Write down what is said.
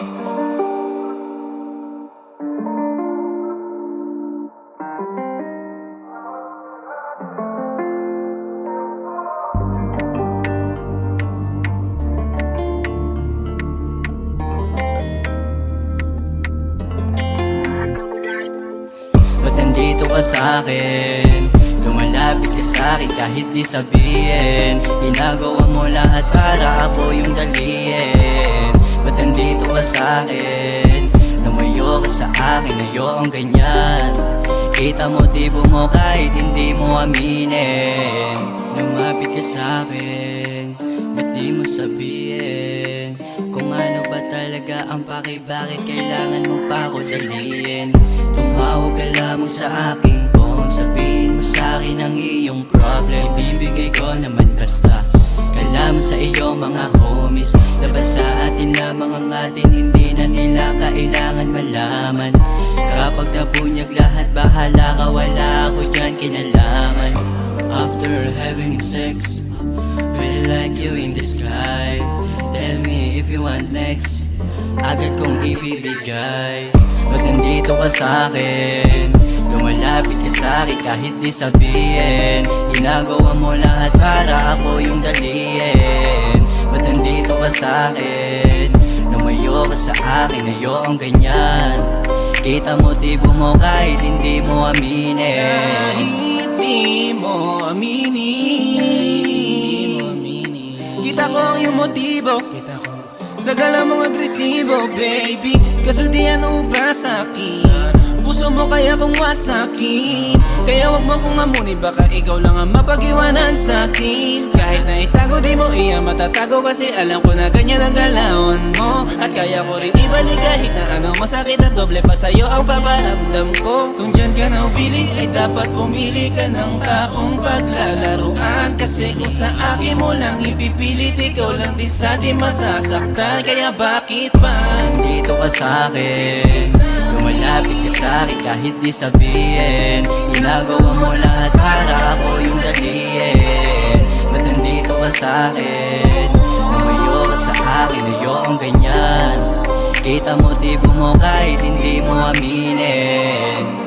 Ba't nandito ka sa'kin? Lumalapit ka sa'kin kahit di sabihin. Ginagawa mo lahat para ako yung daliin. Ba't nandito ka sa'kin? Lumayo ka sa akin, ayokong ganyan. Kita motibo mo kahit hindi mo aminin. Lumapit ka sa'kin, ba't di mo sabihin? Kung ano ba talaga ang bakit kailangan mo pa ako daliin? Tumawag ka lamang sa aking phone, sabihin mo sa'kin ang iyong problem. Ibibigay ko naman basta kalaman sa iyo mga homies. Dapat sa atin lamang ang atin, hindi na nila kailangan malaman. Kapag nabunyag lahat, bahala ka, wala ako dyan kinalaman. After having sex, feel like you in the sky. Tell me if you want next, agad kong ibibigay. Ba't nandito ka sa'kin? Lumalapit ka sa'kin kahit di sabihin. Ginagawa mo lahat para ako yung daliin. Ba't nandito ka sa'kin? Lumayo ka sa akin, ayokong ganyan. Kita motibo mo kahit hindi mo aminin. Kahit di mo aminin, kita ko ang iyong motibo. Sa gala mong agresibo, baby, kaso di ano ba sa'kin? Puso mo kaya kung wasakin. Kaya wag mo kong amunin, baka ikaw lang ang mapag-iwanan sa'kin. Kahit na itago, di mo iya matatago, kasi alam ko na ganyan ang galawan mo. At kaya ko rin ibalik kahit na ano masakit, at doble pa sa'yo ang paparamdam ko. Kung dyan ka na feeling, ay dapat pumili ka ng taong paglalaruan. Kasi kung sa akin mo lang ipipilit, ikaw lang din sa di masasaktan. Kaya bakit pa dito ka sa'kin? Lumalapit ka sa'kin kahit di sabihin. Ginagawa mo lahat para ako yung daliin. Ba't nandito ka sa'kin? Lumayo ka sa akin, ayokong ganyan. Kita motibo mo kahit hindi mo aminin.